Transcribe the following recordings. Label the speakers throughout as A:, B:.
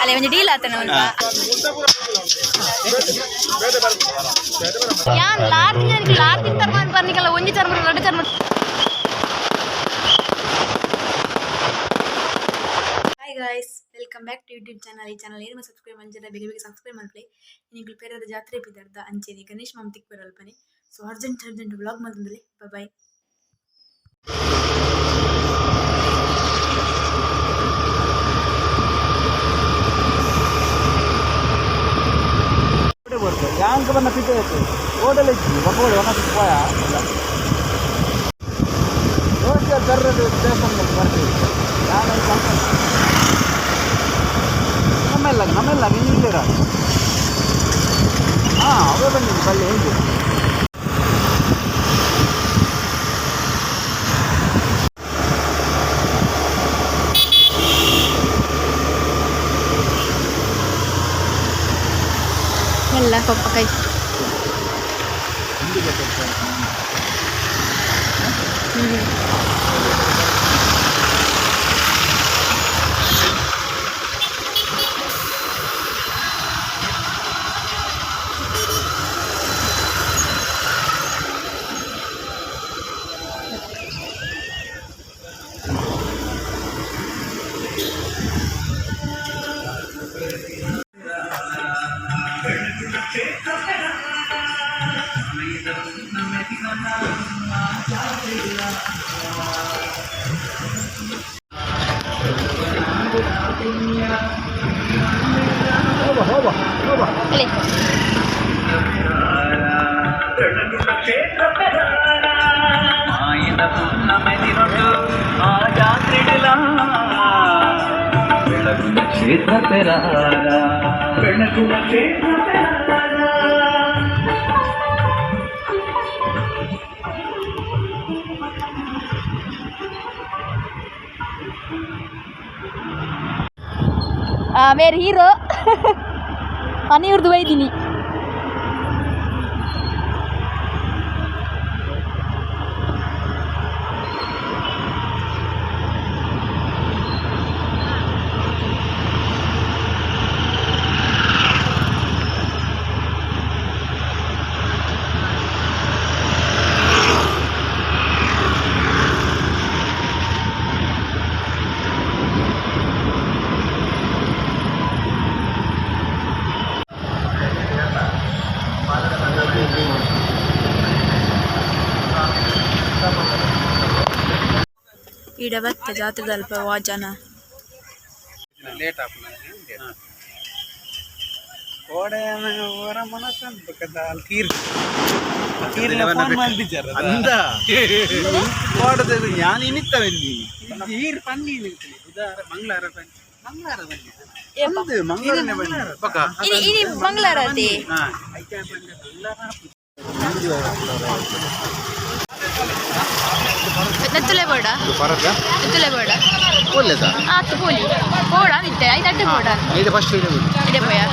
A: ಅಲ್ಲೇ ಒಂದು ಡೀಲ್ ಆತನ ಯಾನ್ ಲಾರ್ತಿ ತರ್ಮಾನ್ ಬರ್ನಿಕಲ್ಲ ಒಂಜಿ ತರ್ಮ ಎರಡು ತರ್ಮ. Hi guys, welcome back to YouTube channel. ಈ ಚಾನಲ್ ಏನು ಸಬ್ಸ್ಕ್ರೈಬ್ ಮಂಜರ ಬೇಗ ಬೇಗ ಸಬ್ಸ್ಕ್ರೈಬ್ ಮಾಡ್ಕೊಳ್ಳಿ. ನೀವು ಪೇರದ ಜಾತ್ರೆ ಬಿದ್ದಾರ್ದ ಅಂಚೇರಿ ಗಣೇಶ್ ಮಮತಿಕ್ ಬರಲ್ಪನೆ. ಸೊ ಅರ್ಜೆಂಟ್ ವ್ಲಾಗ್ ಮಾಡ್ತಂದ್ರೆ bye.
B: yang ke mana kita itu? Oh dah lagi, bapak dah nak supaya. Oh dia terus dia sambil berarti. Yang ini sampai. Namai lagi ni lera. Apa benda ni balik ini?
A: Lah kau pakai boleh. मेरे hero पानी उर्दू भाई दिनी इडवत्त जात्रे अल्प वाजन
B: late
A: నెత్తులే poda నెత్తులే poda పోలేదా అత్త పోలి పోడా నిత్తే ఐదు అట్టే పోడా
B: ఇది ఫస్ట్
A: ఇదే పోయా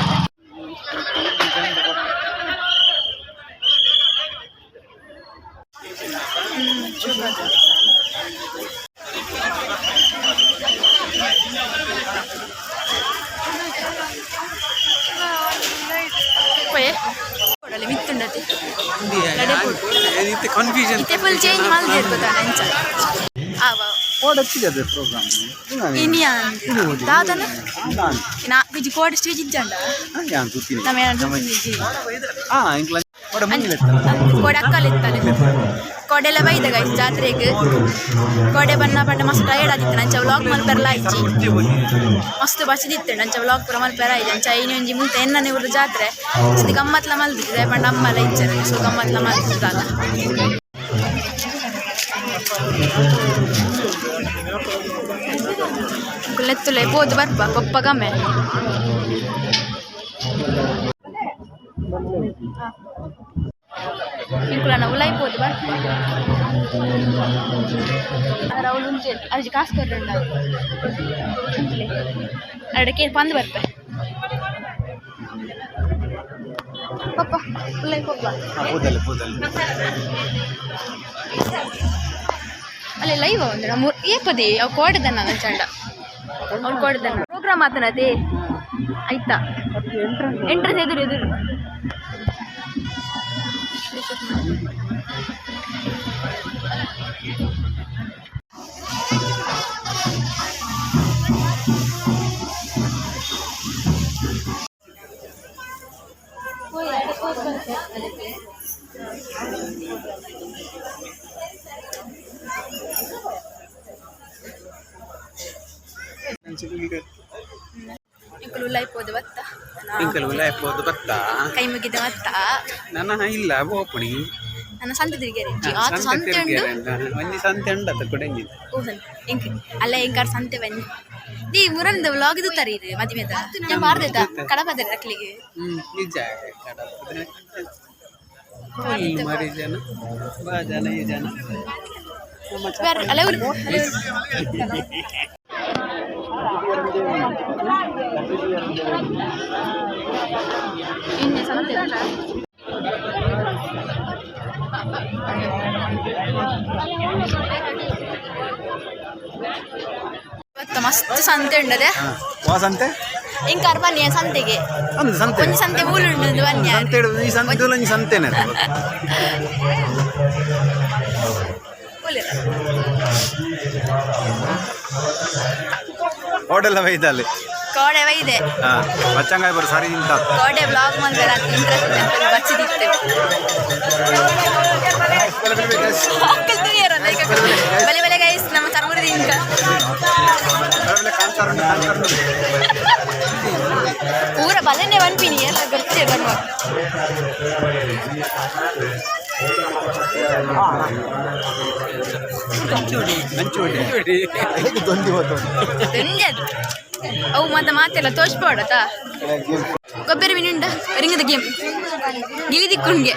A: పోయే పోడాలి మిత్తుండతి
B: कन्फ्यूजन
A: फुल चेंज माल देर को ताना इंचा आवा
B: कोड अच्छी जाते प्रोग्राम
A: इनिया दादा ना कुछ कोड स्टेज इज्जंडा
B: यान तुती
A: ना मैं जी
B: इंक्ला कोड मंगले
A: कोड अक्कल इत्ताले कोडेला बೈದ गाइस ಜಾತ್ರೆಗೆ कोडे बन्ना पड्ड मस्त टायर्ड आदित्ते ನಂಚ ವ್ಲಾಗ್ ಮಲ್ಪೆರ್ಲ ಐಚಿ ಮಸ್ತ್ ಬಸಿದಿತ್ತೆ ನಂಚ ವ್ಲಾಗ್ ಪುರ ಮಲ್ಪೆರ ಐಜಿ ಅಂಚ ಐನಿ ಒಂಜಿ ಮುಂತೆ ಎನ್ನನೆ ಊರು ಜಾತ್ರೆ ಸಿದ್ದಿ ಗಮ್ಮತ್ಲ ಮಲ್ದಿದ್ದೆ ಪಂಡ ಅಮ್ಮಲ ಇಚ್ಚರೆ ಸೊ ಗಮ್ಮತ್ಲ ಮಲ್ದಿದ್ದಾಗ ಕುಲ್ಲೆತ್ತುಲೆ ಬೋದು ಬರ್ಪ ಕೊಪ್ಪ ಗಮ್ಮೆ ఇంకులన్న ఉలైపోదు బట్ రౌలు ఉంచే అది కాసుకొర్రండ అడకే పందు బర్ప ಪಪ್ಪ ಉಲ್ಲೈ ಪಪ್ಪ ಅಲ್ಲೇ ಲೈವ್ ಅಂದ್ರೆ ಏಪದಿ ಅವು ಕೋಡದನ್ನ ಚಂಡ ಅವ್ನು ಕೋಡದನ್ನ ಪ್ರೋಗ್ರಾಮ್ ಆತನತಿ ಆಯ್ತಾ ಎಂಟ್ರೆನ್ಸ್ ಎದುರು ಕೈ ಮುಗಿದ ಮತ್ತ
C: ನನ್ನ ಇಲ್ಲ ಓಪಣಿ
A: ನನ್ನ ಸಂತೆ ತಿರುಗೇರಿ ಸಂತೆ ಉಂಟು
C: ಒಂಜಿ ಸಂತೆ ಉಂಡತ್ತ ಕೂಡ
A: ಎಂಕ್ ಅಲ್ಲ ಎಂಕಾರ ಸಂತೆ ಬನ್ನಿ ನೀ ಊರಂದ ವ್ಲಾಗ್ ಇದು ತರೀರಿ ಮದುವೆದ ഞാൻ ಮಾಡ್ದೈತ ಕಡಪದ ರಕ್ಲಿಗೆ
C: ನಿಜ ಮರಿ ಜನ ಬಾ ಜನ ಈ ಜನ
A: ಅಲ್ಲ ಇನ್ನು ಸಂತೆ ಮಸ್ತ್ ಸಂತೆ ಉಂಡದೆ
C: ಸಂತೆ
A: ಇಂಕಾರ ಬನ್ನಿ ಸಂತೆಗೆ
C: ಒಂದು ಸಂತೆ
A: ಒಂದು ಸಂತೆ ಮೂಲು ಬನ್ನಿ
C: ಸಂತೆ ಈ ಸಂತೆ ಒಂಜಿ ಸಂತೆನೆ ಹೋಟೆಲ್ ಬೈದಲ್ಲಿ
A: ಕೋಡೆ ಬೈದೆ
C: ಬಚ್ಚಂಗಾಯಿ ಬರು ಸರಿ ಇಂತ
A: ಕೋಡೆ ಬ್ಲಾಗ್ ಮಂಗರ ಇಂಟ್ರೆಸ್ಟ್ ಬಚ್ಚಿದಿತ್ತೆ ಬಲೆ ಬಲೆ ಗೈಸ್ ನಮ್ಮ ತರಮುರಿದ ಇಂಕ ಪೂರ ಬಲೆನೆ ಒನ್ಪಿನಿ ಎಲ್ಲ ಗೊತ್ತೇ ಬರುವ ಅವು ಮತ್ತೆ ಮಾತೆಲ್ಲ ತೋರಿಸ್ಬೋಡತಾ ಕೊಬ್ಬರಿ ಮೀನು ಉಂಡ ರಿಂಗದ ಗೇಮ್ ಗಿಳಿದಿಕ್ಕುಂಡ್ಗೆ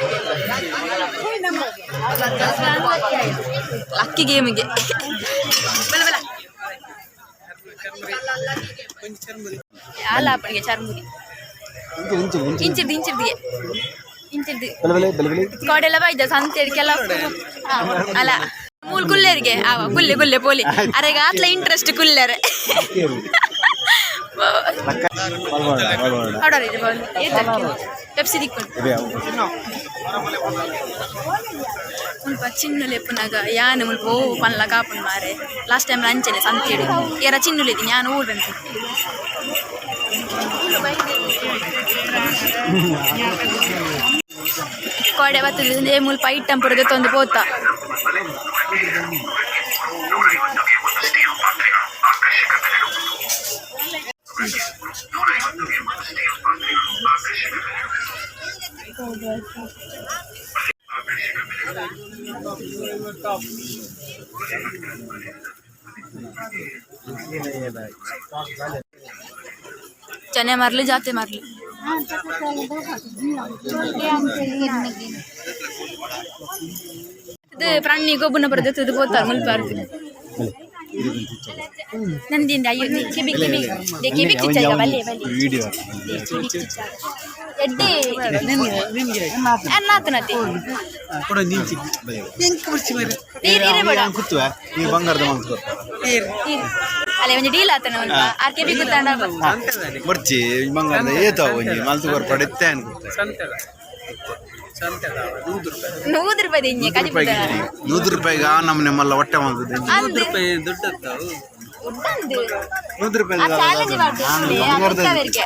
A: ಲಕ್ಕಿ ಗೇಮಿಗೆ ಬಲ ಬಲ ಆಲಾಪಣಿಗೆ ಚರ್ಮುರಿ ಇಂಚಿರ್ದಿಗೆ ಕೋಡೆಲ್ಲ ಬೈದ ಸಂತೆ ಕೆಲ ಅಲ್ಲ ಮೂಲ್ ಕುಲ್ಲೇರಿಗೆ ಕುಲ್ಲೆ ಪೋಲಿ ಅರೆಗ ಆತ್ಲ ಇಂಟ್ರೆಸ್ಟ್ ಕುಲ್ಲೆರೆ ಪೆಪ್ಸಿ ದಿಕ್ಕೊಂಡು ಮುಲ್ಪ ಚಿನ್ನು ಲೆಪ್ಪನಾಗ ಯಾನು ಮುಲ್ಪ ಓ ಪನ್ಲ ಕಾಪುಂಡು ಮಾರೆ ಲಾಸ್ಟ್ ಟೈಮ್ ಅಂಚನೆ ಸಂತೇಳಿ ಏರ ಚಿನ್ನುಲಿದ್ದೀನಿ ಯಾನು ಊರಂತ ಕೋಡೆ ಬರ್ತದೆ ಮುಲ್ಪ ಐಟಮ್ ಪುರದ ತಂದು ಪೋತ चने मारले जाते मारले ಇದು ಪ್ರಾಣಿ ಗೊಬ್ಬನ ಬರ್ತದೆ ಇದು ಬೋತಾರೆ ಮುಲ್ಪಾರ್ದು ನಂದಿಂದ ಅಯ್ಯೋ ಕೆಬಿ ಕೆಬಿ ಕೆಬಿ ಕಿಚ್ಚ ಬಲ್ಲೆ ಬಲ್ಲೆ ಎಡ್ಡೆ ಅನ್ನಾತನತೆ
C: ಕೂಡ ನಿಂಚಿ ಎಂಕ ಬರ್ಚಿ ಮರೆ
A: ನೀರೇ ಬೇಡ
C: ಕುತ್ತುವ ಈ ಬಂಗಾರದ ಮಾಂಸ
A: ಅಲ್ಲ ಒಂದು ಡೀಲ್ ಆತನ ಒಂದು ಆರ್ ಕೆಬಿ ಕುತ್ತಾಂಡ
C: ಬರ್ಚಿ ಬಂಗಾರದ ಏತಾವ ಒಂಜಿ ಮಾಲ್ತು ಬರ್ ಪಡೆತ್ತೆ ಅನ್ಕುತ್ತೆ
B: ಸಂತೆದ ಸಂತೆದ
A: ₹100 ಇಂಜೆ ಕದಿ
C: ₹100 ನಮ್ಮನೆ ಮಲ್ಲ ಹೊಟ್ಟೆ ಮಾಡ್ತದೆ
B: ₹100 ದುಡ್ಡತ್ತಾವು
A: ಉಡ್ಡಂದು
C: ₹100
A: ಆ ಚಾಲೆಂಜ್ ಮಾಡ್ತೀವಿ ಅಂತವರಿಗೆ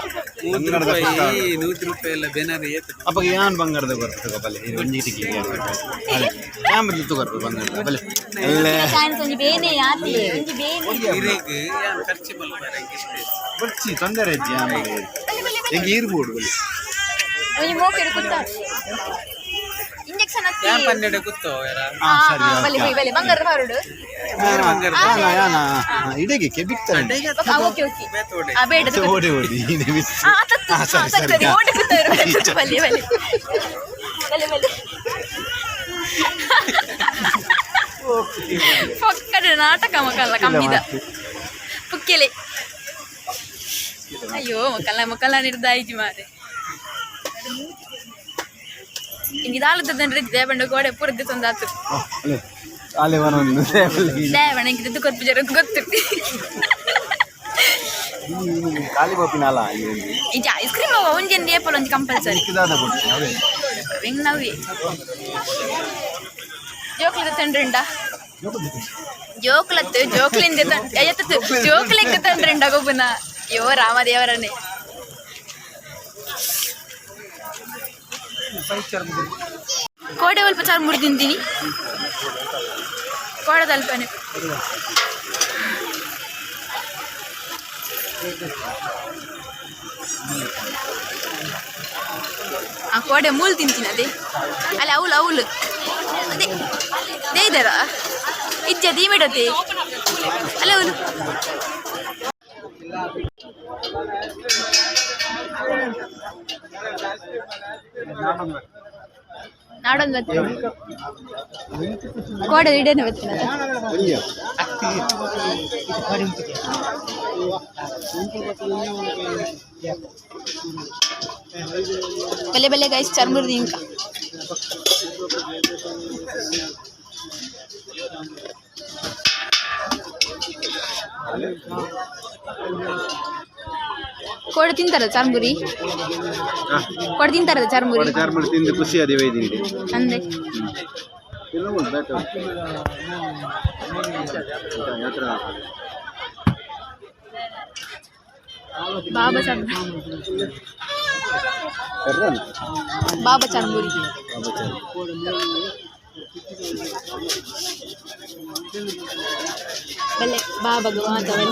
B: ₹100 ಎಲ್ಲ ಬೇನಾರ ಏತ
C: ಅಪ್ಪ ಯಾನ್ ಬಂಗಾರದ ಬರ್ತದೆ ಬಲೆ ಒಂಜಿಟಿಗೆ ಅಲ್ಲ ಕ್ಯಾಮರಾ ತಗೋರ್ಬೇಕು ಬಂಗಾರದ ಬಲೆ ಅಲ್ಲೇ
A: ಚಾನ್ಸ್ ಒಂದು ಬೇನೆ ಆತಿ ಒಂದು ಬೇನೆ
B: ಇರೇಗ ಯಾನ್ ಖರ್ಚು ಮಲ್ಪಾರೆ ಇಷ್ಟೇ
C: ಬರ್ಚಿ ತೊಂದರೆ ಅಜ್ಜಿ ಆಮೇಲೆ ಹೆಂಗ ಇರ್ಬೋದು ಬಲೆ
A: ಒಂದು ಮೋಕೆಡು ಕುತ್ತ ಇಂಜೆಕ್ಷನ್ ಹತ್ತಿ
B: ಯಾನ್ ಪನ್ನೆಡೆ ಕುತ್ತೋ ಯಾರ
A: ಬಲೆ ಬಲೆ ಬಂಗಾರ ಹೊರಡು
C: ಇಡೆಗೆ ಕೆಬಿಕ್ತಾರೆ
A: ಓಕೆ ಓಕೆ ಆ ಬೇಡ
C: ಓಡಿ ಓಡಿ
A: ಓಡಿ ಕೂತಾರೆ ಬಲೆ ಬಲೆ ಬಲೆ ಬಲೆ ಪಕ್ಕಡೆ ನಾಟಕ ಮಕ್ಕಳ ಕಮ್ಮಿದ ಪುಕ್ಕೆಲೆ ಅಯ್ಯೋ ಮಕ್ಕಳ ನಿರ್ದಾಯಿತಿ ಮಾರೆ ಹಿಂಗಿದಾಲತ್ತಂದ್ರೆ ದೇವಣ್ಣ ಗೋಡೆ ಪೂರದ್ದು ತಂದಾತು ದೇವಣ್ಣ ಹಿಂಗಿದ್ದು ಕೊತ್ತು ಜರ ಗೊತ್ತು
C: ಖಾಲಿ ಬೋಪಿನಲ್ಲ
A: ಈಗ ಐಸ್ ಕ್ರೀಮ್ ಒಂಜಿ ಏಪಲ್ ಒಂಜಿ ಕಂಪಲ್ಸರಿ ಹೆಂಗ್ ನವ್ವಿ ಜೋಕ್ಲಿದ ತಂಡ್ರಿಂಡ ಜೋಕ್ಲತ್ತು ಜೋಕ್ಲಿಂದ ಜೋಕ್ಲೆಕ್ಕ ತಂಡ್ರಿಂಡ ಗೊಬ್ಬನ ಯೋ ರಾಮದೇವರನ್ನೇ ಕೋಡೆ ಸ್ವಲ್ಪ ಚಾರ್ ಮುರಿ ತಿಂತೀನಿ ಕೋಡದ ಅಲ್ಪನೆ ಆ ಕೋಡೆ ಮೂಲ್ ತಿಂತೀನಿ ಅದೇ ಅಲ್ಲ ಅವಳು ಅವಳು ಅದೇ ದೇ ಇದ್ದಾರ ಇಜ್ಜ ದೀಮಿಡತ್ತೆ ಅಲ್ಲ ಅವಳು ನಾಡೊಂದು ಬರ್ತೀನಿ ಕೋಡೆ ಇಡೇನೆ ಬರ್ತೀನಿ ಬಲ್ಲೆ ಬಲ್ಲೆ ಗೈಸ್ ಚರ್ಮುರ್ದಿ ಇಂಕ ಕೋಡೆ ತಿಂತಾರ ಚರ್ಮುರಿ ಕೋಡೆ ತಿಂತಾರದ ಚರ್ಮುರಿ
C: ಚಾರ್ಮುಡಿ ತಿಂದು ಖುಷಿ ಅದೇ ವೈದ್ಯನಿಗೆ
A: ಅಂದೆ ಬಾಬಾ ಬಾಬಾ ಚರ್ಮುರಿ ಬಲ್ಲೆ ಬಾಬಾಗ ಮಾತಾಡಿ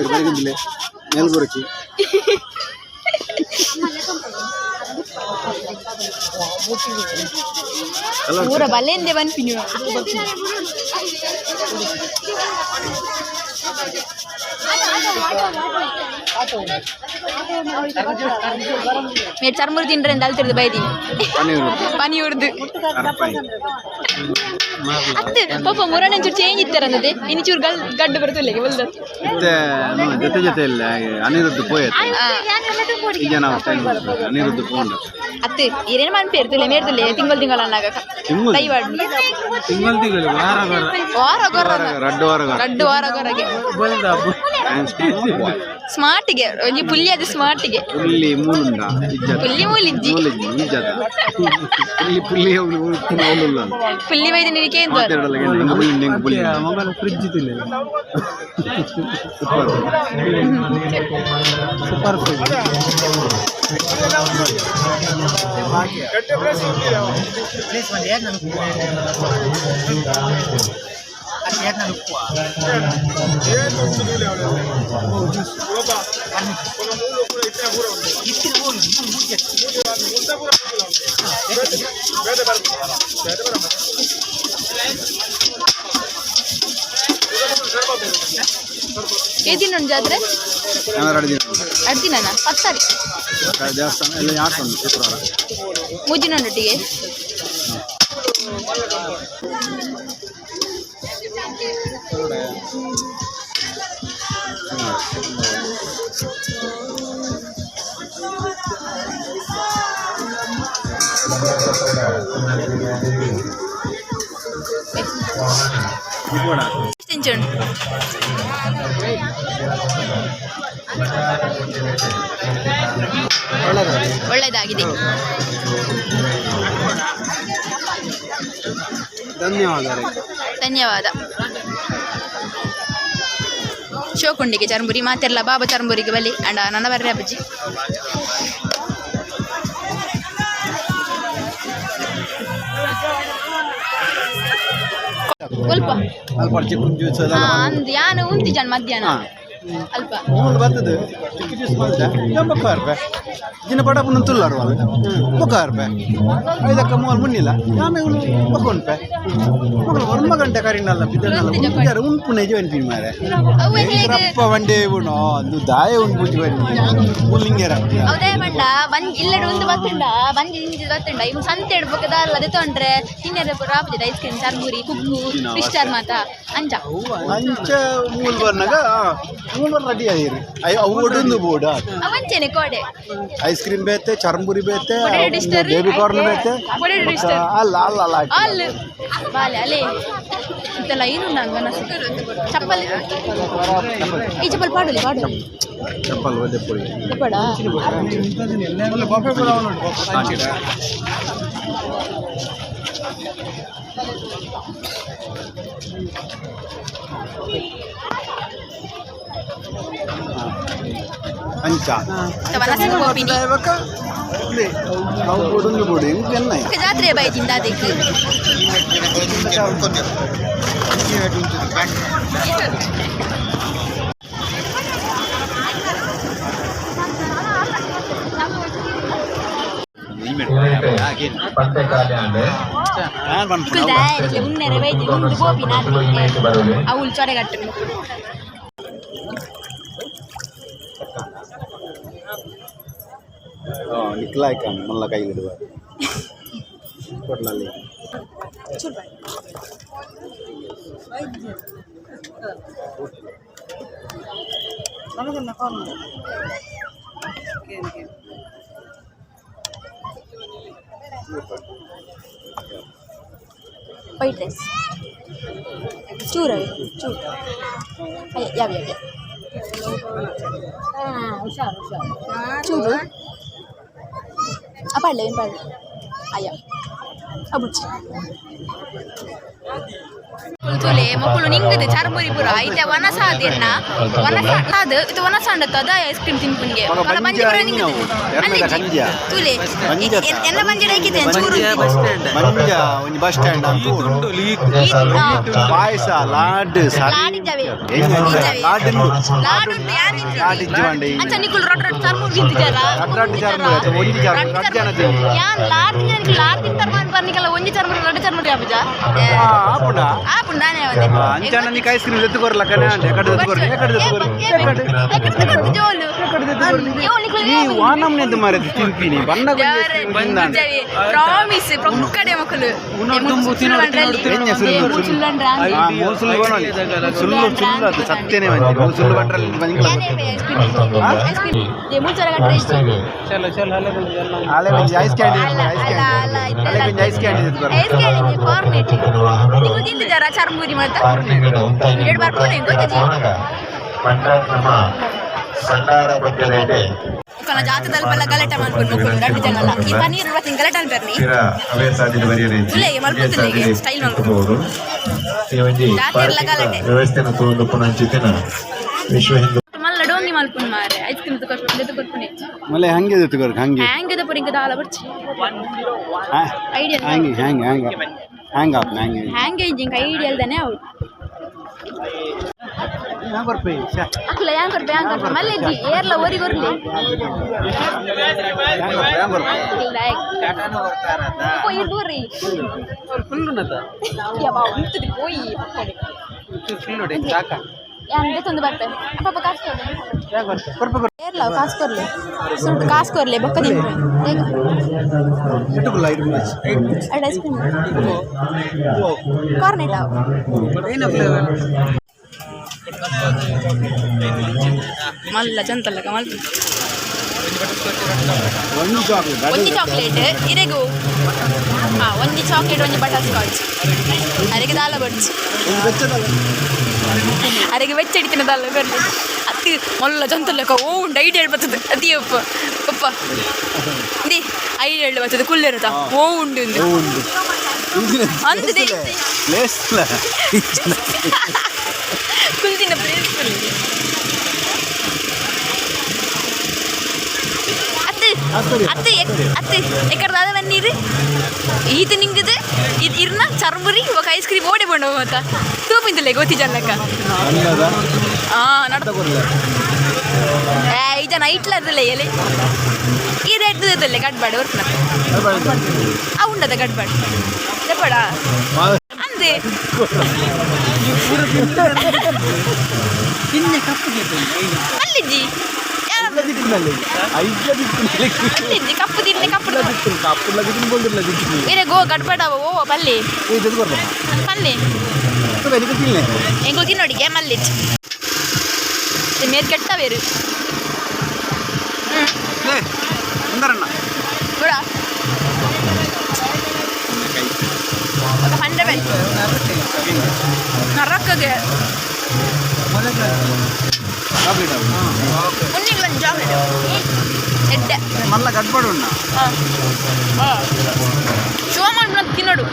C: ಬರಗಿಂದಿಲ್ಲ ಮೇಲ್ಗುರಚಿ
A: ಊರ ಬಲ್ಲೆಂದೆ ಬನ್ಪಿ ನೀವು మీరు చర్మూరు తింటారని తలుతుంది బయటి పని ఉర్దు ಅತ್ತೆ ಪಾಪ ಮುರ ನಂಚೂರು ಚೇಂಜ್ ಇತ್ತಾರಂದದೆ ಇನ್ನಚೂರು ಗಡ್ಡು ಬರ್ತಲ್ಲ
C: ಜೊತೆ ಜೊತೆ ಇಲ್ಲ ಅನಿರುದ್ಧ ಪೋಯತ್ ಈಗ ನಾವು ಅನಿರುದ್ಧ ಪೋಂಡ
A: ಅತ್ತೆ ಏನೇನು ಮನ್ಪೇರ್ತಲ್ಲ ಮೇರ್ತಲ್ಲ ತಿಂಗಳು ತಿಂಗಳು ಅನ್ನಾಗ ಕೈವಾಡ್ ರಡ್ಡು ವಾರ ಗೊರಗೆ ಸ್ಮಾರ್ಟ್ಗೆ ಒಂಜಿ ಪುಲ್ಲಿ ಅದು ಸ್ಮಾರ್ಟ್ಗೆ
C: ಪುಲ್ಲಿ ಮೂಲುಂಡ
A: ಪುಲ್ಲಿ ಮೂಲಿಜ್ಜಿ
C: ಪುಲ್ಲಿ
A: ಪುಲ್ಲಿ ವೈದ್ಯ ನಿನಗೆ
C: ಫ್ರಿಡ್ಜ್ ಸೂಪರ್
A: ಏದಿನ ಜಾತ್ರೆ ಅಡ್ದಿನ ಪತ್ತಾರಿ
C: ದೇವಸ್ಥಾನ ಎಲ್ಲ ಯಾಕೆ ಶುಕ್ರವಾರ
A: ಮುಜ್ಜಿನೊಟ್ಟಿಗೆ ತಿಂಚುಂಡು ಒಳ್ಳೆಯದಾಗಿದೆ ಧನ್ಯವಾದ ಶೋಕುಂಡಿಗೆ ಚರ್ಮುರಿ ಮಾತೆಲ್ಲ ಬಾಬಾ ಚರ್ಮುರಿಗೆ ಬಲಿ ಅಂಡ ನನ್ನ ಬರ್ರಿ ಅಪ್ಪಾಜಿ ಸ್ವಲ್ಪ ಯಾನು ಉಂತಿ ಜನ ಮಧ್ಯಾಹ್ನ ಅಲ್ಪ
C: ಬರ್ತದೆ ಜಿನ ಪಟ ಪುಣ್ಣ ತುಳ್ಳಾರು వాళ్ళు ₹1 ಐದಕ್ಕ ಮೂವಲ್ ಮುನ್ನಿಲ್ಲ ಆಮೇಲೆ ₹1 ಮಗಳು ಗಂಟೆ ಕರಿನಲ್ಲ ಬಿದ್ದಲ್ಲ ಉಂಟು ನಿಜ ಅನ್ಪಿ ಮಾರೆ ರಪ್ಪ ಬಂಡೆ ಉಣ್ಣು ಅದು ದಾಯ ಉಂಟು ಬುಜ್ಜಿ ಬನ್ನಿ ಮುಲ್ಲಿಂಗೇರ
A: ಹೌದೇ ಮಂಡ ಬಂದ್ ಇಲ್ಲಡೆ ಒಂದು ಬತ್ತುಂಡ ಬಂದು ಇಂಚು ಬತ್ತುಂಡ ಇವ್ ಸಂತೆ ಇಡ್ಬೇಕದ ಅಲ್ಲದೆ ತೊಂಡ್ರೆ ತಿನ್ನರೆ ರಾಪದ ಐಸ್ ಕ್ರೀಮ್ ಚರ್ಮುರಿ ಕುಕ್ಕು ಫಿಸ್ಟರ್ ಮಾತ ಅಂಚ
C: ಮೂಲ್ ಬರ್ನಾಗ ಮೂಲ್ ಬರ್ ರೆಡಿ ಆಗಿರಿ ಅವು ಒಡೊಂದು ಬೋರ್ಡ್
A: ಅವಂಚೆನೆ ಕೋಡೆ
C: ಐಸ್ ಕ್ರೀಮ್ ಬೇತೆ ಚರ್ಮುರಿ ಬೇತೆ
A: ಡಿಸ್ಟರ್
C: ಬೇಬಿ ಕಾರ್ನ್ ಬೇತೆ ಅಲ್ಲ ಅಲ್ಲ ಅಲ್ಲ
A: ಅಲ್ಲ ಬಾಲೆ ಅಲೆ ಇದೆಲ್ಲ ಏನು ನಂಗೆ ಚಪ್ಪಲ್ ಈ ಚಪ್ಪಲ್ ಪಾಡಲಿ ಪಾಡಲಿ
C: ಚಪ್ಪಲ್ ಒದ್ದೆ ಪುಡಿ
A: ಪಡ
C: ಅಂಚ
A: ಜಾತ್ರೆ ಬೈಜಿಂದ ಅದಕ್ಕೆ ಉನ್ನೆರೆ ಬೈಜಿ ಮುಂದೆ ಗೋಪಿನ ಅವಳು ಚೊರೆಗಟ್ಟು
C: ನಿಕ್ಲಾಯ್ಕ ಮಲ್ಲ ಕೈಲಿಡುವ ಕೊಡ್ಲಲ್ಲಿ
A: ವೈಟ್ ರೈಸ್ ಚೂರವೆ ಚೂರು ಯಾವ ಯಾವ ಚೂರು ಪಡ್ಲೆ ಏನು ಪಡ್ಲೆ ಅಯ್ಯ ಅಬುಚ್ಚಿ ತುಲೆ ಮಕ್ಕಳು ನಿಂಗದು ಚರ್ಮುರಿ ಪುರ ಐತೆ ವನಸಾದಿರ್ನ ವನಸಾದ ಇದು ವನಸಾಂಡತ್ತು ಅದ ಐಸ್ ಕ್ರೀಮ್ ತಿನ್ಪುನ್ಗೆ ಮಲ್ಲ ಮಂಜಿ ಪುರ ನಿಂಗದು ತುಲೆ ಎನ್ನ ಮಂಜಿ ಹಾಕಿದೆ ಚೂರು
C: ಮಂಜ ಒಂದು ಬಸ್ ಸ್ಟ್ಯಾಂಡ್ ಅಂತೂ ಪಾಯಸ ಲಾಡ್
A: ಲಾಡಿದ್ದವೆ ಲಾಡುಂಟು ಯಾನಿಂದು ಅಂಚ ನಿಕ್ಕುಲು ರೊಟ್ಟ ರೊಟ್ಟ ಚರ್ಮುರಿ ತಿಂತಿದ್ದಾರ ಯಾನ್ ಲಾಡ್ ಜನಕ್ಕೆ ಲಾಡ್ ತಿಂತಾರ ಮಾಡಿ ಬರ್ನಿಕಲ್ಲ ಒಂಜಿ ಚರ್ಮುರಿ ರೊಟ್ಟ ಚರ್ಮುರಿ ಆಪುಜ ಆಪುಂಡ ನಾನೇ ಅವದೆ
C: ಅಂಚನ ನೀ ಐಸ್ ಕ್ರೀಮ್ ಎತ್ತು ಬರಲ್ಲ ಕಣೆ ಅಂಡೆ ಕಡೆ
A: ಜೋಲು
C: ನೀ ವಾನಮ್ನೆ ಎಂದು ಮಾರದು ತಿಂಪಿನಿ ಬಣ್ಣ
A: ಪ್ರಾಮಿಸ್ ಪ್ರೊಕ್ಕಡೆ ಮಕ್ಕಳು
C: ಸುಳ್ಳು ಅದು ಸತ್ಯನೇ ಬಂದಿದೆ ಸುಳ್ಳು ಬಂಡ್ರಲ್ಲಿ ice candy ice candy
A: churmuri ಮಾಡ್ತಾ ಜಾತದಲ್ಲಿ ಬಲ್ಲ ಗಲಾಟೆ ಮಾಡ್ಕೊಂಡು ಮಕ್ಕಳು ದೊಡ್ಡ ಜನಲ್ಲ ಈ ಪನ್ನೀರ್ ಇವತ್ತಿನ ಗಲಾಟೆ ಅನ್ಬರ್ನಿ ತುಲೆಗೆ ಮಲ್ಕೊತಿಲ್ಲೆಗೆ ಸ್ಟೈಲ್ ಮಾಡ್ಕೊಂಡು ಜಾತಿ ಎಲ್ಲ ಗಲಾಟೆ ಮಲ್ಲ ಡೋಂಗಿ ಮಲ್ಕೊಂಡು ಮಾರೆ ಐಸ್ ಕ್ರೀಮ್ ತಗೊಳ್ಕೊಂಡು
C: ಮಲೆ ಹಂಗೆ ತಗೊಳ್ಕ ಹಂಗೆ
A: ಹ್ಯಾಂಗದ ಪುರಿಂಗ ದಾಲ ಬರ್ಚಿ ಐಡಿಯಾ
C: ಹ್ಯಾಂಗ್ ಹ್ಯಾಂಗ್ ಹ್ಯಾಂಗ್ ಹ್ಯಾಂಗ್ ಆಪ್ ಹ್ಯಾಂಗ್
A: ಹ್ಯಾಂಗ್ ಇಂಜಿಂಗ್ ಐಡಿಯಾ ಅಲ್ದಾನೆ ಅವಳು ಅಕ್ಲ ಯಾಂಗ್ ಕೊರ್ಪೆ ಮಲ್ಲೆಜ್ಜಿ ಏರ್ಲ ಓರಿ ಬರ್ಲಿ போய் தூரி ಯಬ್ಬಾ ಉಂಟು போய் ಯಾನ್ಗೆ ತಂದು ಬರ್ತೆ ಅಪ್ಪ ಕಾಸು ಕೊಡ್ಲೆ ಏರ್ಲ ಕಾಸು ಕೊಡ್ಲೆ ಸುಟ್ಟು ಕಾಸು ಕೊಡ್ಲೆ ಬೊಕ್ಕ ತಿಂದ್ರೆ ಅಡ್ ಐಸ್ ಕ್ರೀಮ್ ಕಾರ್ನೆಟ್ ಮಲ್ಲ ಚಂತಲ್ಲ ಮಲ್ ಒಂದು ಚಾಕ್ಲೇಟ್ ಇರೆಗೂ ಒಂದು ಚಾಕ್ಲೇಟ್ ಒಂದು ಬಟರ್ ಸ್ಕಾಚ್ ಅರೆಗೆ ದಾಲ ಬಡ್ಚು ಅರೆಗೆ ವೆಚ್ಚ ಹಿಡಿತೀನಿ ದಾಲ ಕೊಡ್ಲಿ ಅತ್ತಿ ಮಲ್ಲ ಚಂತಲ್ಲಕ ಓ ಉಂಡು ಐಡಿಯಾ ಹೇಳಿ ಬರ್ತದೆ ಅತಿ ಅಪ್ಪ ಅಪ್ಪ ಇದೇ ಐಡಿಯಾ ಹೇಳಿ ಬರ್ತದೆ ಕುಲ್ಲಿರುತ್ತಾ ಓ ಉಂಡು ಅಂದಿದೆ ಕುಲ್ದಿನ ಪ್ಲೇಸ್ ಅತ್ತೆ ಎక్కడ ದಾದ ನೀರು ಈತ ನಿಂಗದು ಇದು ಇರ್ನ ಚರ್ಮುರಿ ಇವಾಗ ಐಸ್ ಕ್ರೀಮ್ ಓಡಿ ಬಂಡು ಮತ್ತ ತೂಪಿಂದಲೇ ಗೊತ್ತಿ ಜಲ್ಲಕ್ಕ ನಡ್ದ ಈತ ನೈಟ್ಲದಲ್ಲೇ ಎಲೆ ಈ ರೇಟ್ದಲ್ಲೇ ಗಡ್ಬಾಡು ಬರ್ತಾನ ಉಂಡದ ಗಡ್ಬಾಡು ಗಡ್ಬಾಡ ಅಂದೆ ತಿಂದೆ ಅಲ್ಲಿಜ್ಜಿ ಅಲ್ಲಿಜ್ಜಿ ಕಪ್ಪು ತಿನ್ನೆ ಕಪ್ಪು ಬೇರೆ ಗೋ ಗಡ್ಬಡ ಓ ಪಲ್ಲಿ ಪಲ್ಲಿ ಎಂಗು ತಿನ್ನೋಡಿಗೆ ಮಲ್ಲಿಜ್ ಮೇರ್ ಕೆಟ್ಟ ಬೇರು ಕೂಡ ఒక 100 నరకగే ఉన్నిగల చాక్లెట్ ఎడ్డ
C: మళ్ళా గడ్బడు ఉన్నా
A: శోమన్ నాకు తినడు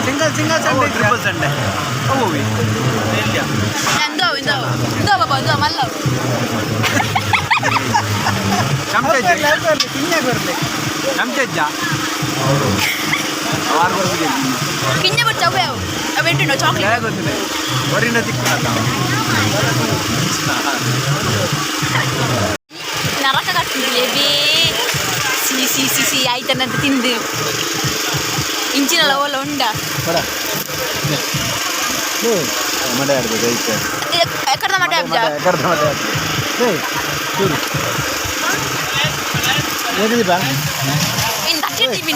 C: సింగల్ సండే ట్రిపుల్ సండే
A: ఇందో బాబా ఇందో మళ్ళీ
C: ಚಮಚಜ್ಜ
A: ಕಿನ್ನೆ ಬಿಟ್ಟು ಅವೇ ಅವೆಂಟು ಚಾಕ್ಲೇಟ್
C: ಗೊತ್ತಿದೆ ಹೊರಿನ ತಿಕ್ಕ
A: ನರಕ ಕಟ್ಟಿದ್ದೆ ಬೇ ಸಿ ಆಯ್ತನಂತ ತಿಂದು ಇಂಚಿನಲ್ಲ ಓಲ ಉಂಡ
C: ಮಡೆ ಆಡ್ಬೋದು ಐತೆ
A: ಎಕ್ಕಡ ಮಡೆ ಆಗ್ಜ
C: ಏನಿದೆ
A: ಇನ್ನು ತಚ್ಚಿರ್ತೀವಿ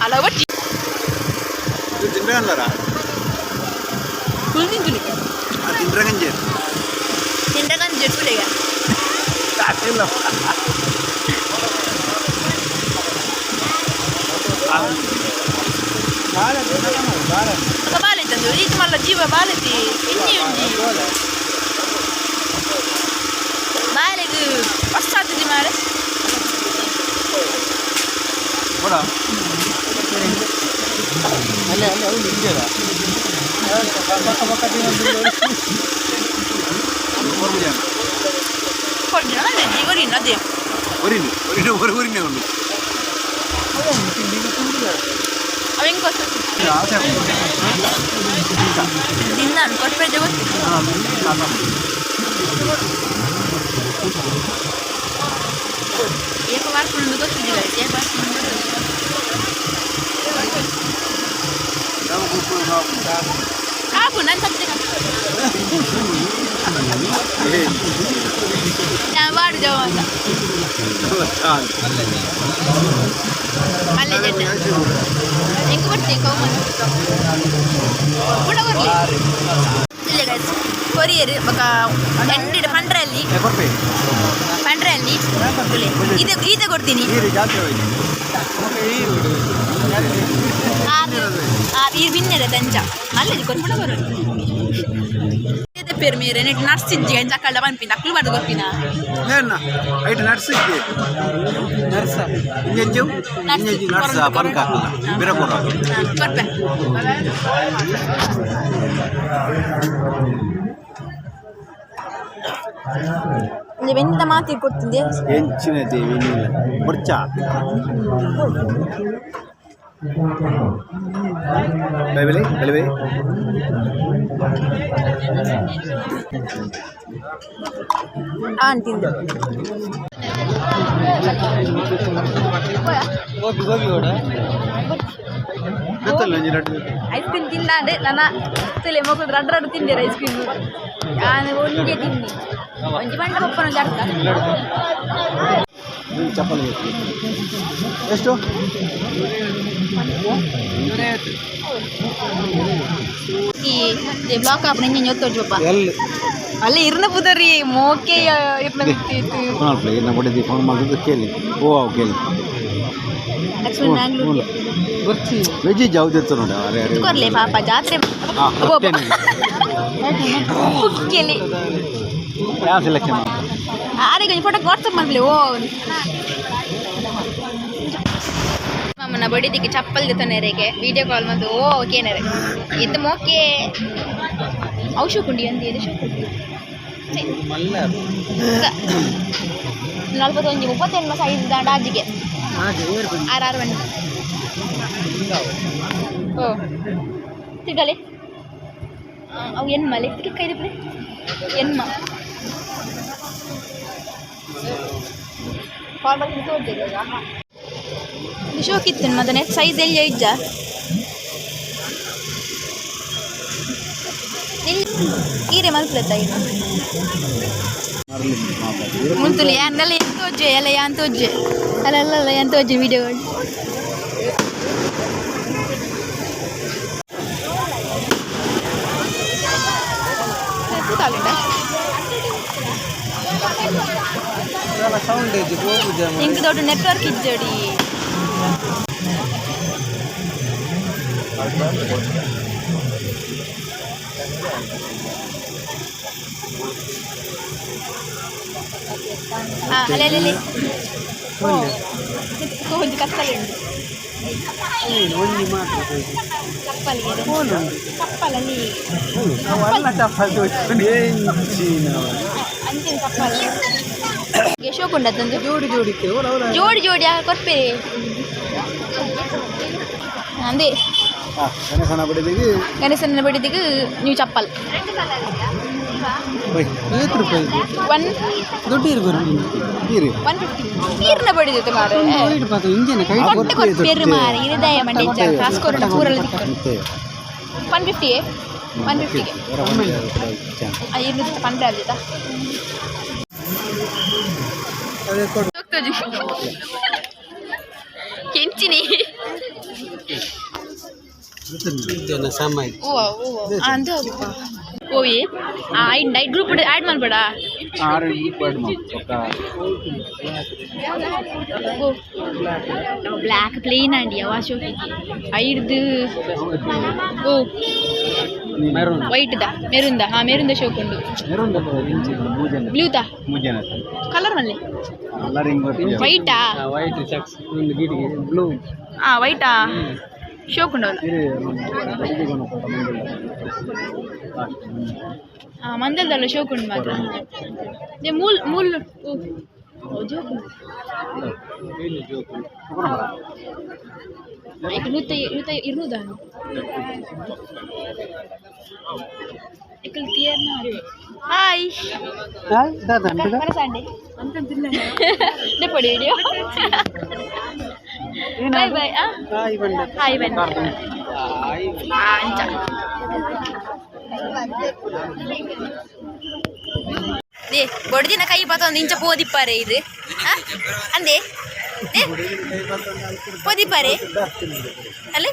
A: ಅಲ್ಲ ಒಟ್ಟಿ
C: ತಿಂಡ್ರಗಂಜಾರ
A: ಫುಲ್ ತಿಂತು
C: ತಿಂಡ್ರಗಂಜೆ
A: ತಿಂಡಗಂಜೆ ಸುಳಿಗ
C: ಇಲ್ಲ
A: ಬಾಳೆ ತಂದು ಇದು ಮಲ್ಲ ಜೀವ ಬಾಳೆತಿ ಎಣ್ಣೆ ಉಂಡಿ ಬಾಳೆಗೆ ಫಸ್ಟ್ ಆಗ್ತದೆ ಮಾರೆ
C: ಕೂಡ ಅಲ್ಲೇ ಅಲ್ಲೇ ಅವ್ನು ಹಿಂಗೆಲ್ಲ
A: ಕೊರಿನ ಅದೇ
C: ಊರಿನೇ ಉಂಟು
A: ಅವ ಹೆಂಗೆ ಗೊತ್ತು ತಿಂದಾನು ಕೊಟ್ಬೇಜ ಗೊತ್ತಿಲ್ಲ ಏಕ ಮಾಡ್ಕೊಂಡು ಗೊತ್ತಿದ್ದಿಲ್ಲ ಏಕ ಕಾಪು ನನ್ನ ಸತ್ಯ ನಾನು ಮಾಡುದೇವ ಅಂತ ಮಲ್ಲೆ ಜಡ್ಡೆ ಹೆಂಗೆ ಬರ್ತೀನಿ ಕೌಮನ್ ಕೂಡ ಬರಲಿ ಇಲ್ಲೇ ಗೈಸ್ ಕೊರಿಯರ್ ఒక ಎಂಟು ಪಂಡ್ರಲ್ಲಿ ಈತ ಕೊಡ್ತೀನಿ ಈ ಬಿನ್ನೆರೆ ದಂಚ ಅಲ್ಲೇ ಕೊಟ್ಬಿಡ ಬರೋದು పేరు మీరు నర్సించి అని అక్కడ పంపింది అక్కలు పడదు కొట్టిన
C: అయితే నర్సించి ఇంజెంజు నర్స పనక బిరపుర
A: కొట్టే ನೀವೆಂತ ಮಾತಿ ಕೊಡ್ತಿದ್ದೆ
C: ಹೆಂಚಿನದೆ ಏನಿಲ್ಲ ಬರ್ಚ ಬೆಲೆ ಬೆಲೆ
A: ಅಂತಿಂದ
C: ಗೋಬಿ ಗೋಬಿ ಓಡ ಗೊತ್ತಲ್ಲ
A: ಐಸ್ ಕ್ರೀಮ್ ತಿಂದಾಂಡೆ ನನ್ನ ತಲೆ ಮಕ್ಕಳು ರಡ್ಡು ತಿಂದಿರ ಐಸ್ ಕ್ರೀಮ್ ನಾನು ಒಂದೇ ತಿಂದಿ ಒಂಜಿ ಬಂಡ ಪಪ್ಪನ ಜಡ್ಕ
C: ಚಪ್ಪಲಿ ಎಷ್ಟು
A: ಈ ಬ್ಲಾಕ್ ಆಪಣ ಇಂಜಿನ್ ಹೊತ್ತು ಪಪ್ಪ
C: ಎಲ್ಲಿ
A: ಅಲ್ಲ ಇರ್ನ ಪುದರಿ ಮೋಕೆ ಇರ್ನ
C: ಏನು ಕೊಟ್ಟಿದ್ದಿ ಫೋನ್ ಮಾಡಿದ್ದು ಕೇಳಿ ಓ ಅವು ಕೇಳಿ ವೆಜ್ ಯಾವ್ದಿತ್ತು ನೋಡಿ ಅರೆ ಅರೆ
A: ಕೊರ್ಲೆ ಪಾಪ ಜಾತ್ರೆ ಉಕ್ಕೆಲಿ
C: ಯಾವ ಸೆಲೆಕ್ಷನ್
A: ಆರಿಗೆ ಫೋಟೋ ವಾಟ್ಸಪ್ ಮಾಡ್ಲಿ ಓ ಮಾಮನ ಬಡಿದಿಕ್ಕೆ ಚಪ್ಪಲ್ ತೊನೆರೆಗೆ ವಿಡಿಯೋ ಕಾಲ್ ಬಂದು ಓ ಓಕೆನರೆ ಇದು ಮೋಕೆ ಔಷಧಿ ಅಂದಿ ಇದು ಶೋಕುಂಡಿ ನಲ್ವತ್ತೊಂದು 38 ಸೈಜ್ ದಾಜಿಗೆ ಆರು ಬಣ್ಣ ಓ ತಿರ್ಗಲೆ ಅವು ಎನ್ಮ ಲೆಕ್ಕ ಕೈದು ಬಿಡಿ ಎನ್ಮ ಫಾರ್ಮಲ್ ತೋರ್ತಿದೆ ಇದು ಶೋಕಿತ್ತು ಮದನೆ ಸೈಜ್ ಎಲ್ಲಿ ಇಜ್ಜ ಈರೆ ಮಲ್ಪುಲತ್ತ ಈಗ ಮುಂತುಲಿ ಯಾನ್ನೆಲ್ಲ ಎಂತ ಒಜ್ಜೆ ಎಲ್ಲ ಯಾಂತ ಒಜ್ಜೆ ಅಲ್ಲ ಎಂತ ಒಜ್ಜೆ ವಿಡಿಯೋಗಳು ఇంక తోటి నెట్వర్క్ ఇచ్చాడు అలే కొంచెం కప్పలేండి కప్పాలని ಅಂತಿನ ಕಪ್ಪಲ್ಲ ಶೋಕುಂಡ ತಂದು ಜೋಡಿ ಜೋಡಿ ಕೊಡ್ಪೇರಿ ಅಂದೇ ಗಣೇಶನ ಬಡಿದಿಗೆ ನೀವು ಚಪ್ಪಲ್ ನೀರಿನ ಬಡಿದಿತ್ತು ಮಾರೆ ಕೊಟ್ಟು ಮಾರೆ ಹೃದಯ ಮಂಡಿ ಕಾಸ್ಕೋರ ಊರಲ್ಲಿ 150 150ಗೆ 200 ಪಂಡ್ರೆ ಆದಿತ್ತಾ ಕೆಂಚಿನಿ ಅಂತ ಓಯ್ ಐಡ್ ಗ್ರೂಪ್ ಆ್ಯಡ್ ಮಾಡ್ಬೇಡ ಬ್ಲ್ಯಾಕ್ ಪ್ಲೇನ್ ಅಂಡಿ ಅವಾಶೋಕಿ ಐಡ್ದು ಓ ವೈಟ್ದ ಮೆರುಂದ ಮೆರುಂದ ಶೋಕುಂಡು ಬ್ಲೂತಾ ಕಲರ್ ಮಲ್ಲಿ ವೈಟಾ ವೈಟಾ ಶೋಕುಂಡವಲ್ಲ ಮಂದಲ್ದಲ್ಲ ಶೋಕುಂಡು ಮಾತ್ರ ಮೂಲ್ ಮೂಲ್ ಜೋಕುಂಡು ಇರುವುದ ಹಾಯ್ ಸಂಡೆ ಪಡಿ ವಿಡಿಯೋ ಬಾಯ್ ಬಾಯ್ ಹಾಯ್ ಬನ್ನಿ ಅಂಚ ದೇ ಬಡ್ದಿನ ಕೈ ಪಾತ ಒಂದು ಇಂಚ ಪೋದಿಪ್ಪಾರೆ ಇದು ಅಂದೆ ಪೋದಿಪ್ಪಾರೆ ಅಲ್ಲ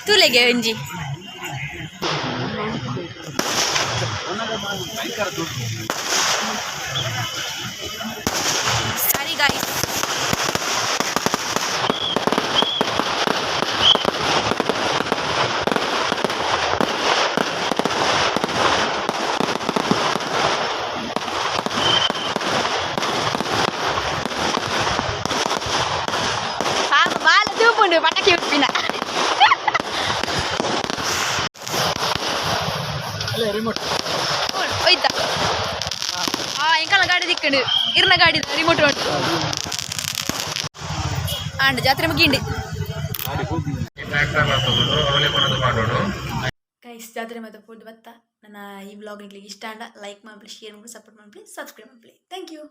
A: ತೂಲೆಗೆ ಒಂಜಿ ಸರಿ ಗಾಯ್ಸ್ ಪಟಾಕಿ ಉಪ್ಪಿನ ಹೋಯ್ತಾ ಎಂಕಲ್ಲ ಗಾಡಿ ದಿಕ್ಕಂಡು ಇರ್ನ ಗಾಡಿ ರಿಮೋಟ್ ಉಂಟು ಆಂಡ್ ಜಾತ್ರೆ ಮುಗಿಂಡಿ ಗೈಸ್ ಜಾತ್ರೆ ಮತ್ತೆ ಫುಡ್ ಬತ್ತ ನನ್ನ ಈ ವ್ಲಾಗ್ ನಿಮಗೆ ಇಷ್ಟ ಅಂಡ ಲೈಕ್ ಮಾಡಿ ಶೇರ್ ಮಾಡಿ ಸಪೋರ್ಟ್ ಮಾಡಿ ಸಬ್ಸ್ಕ್ರೈಬ್ ಮಾಡಿ ಥ್ಯಾಂಕ್ ಯು.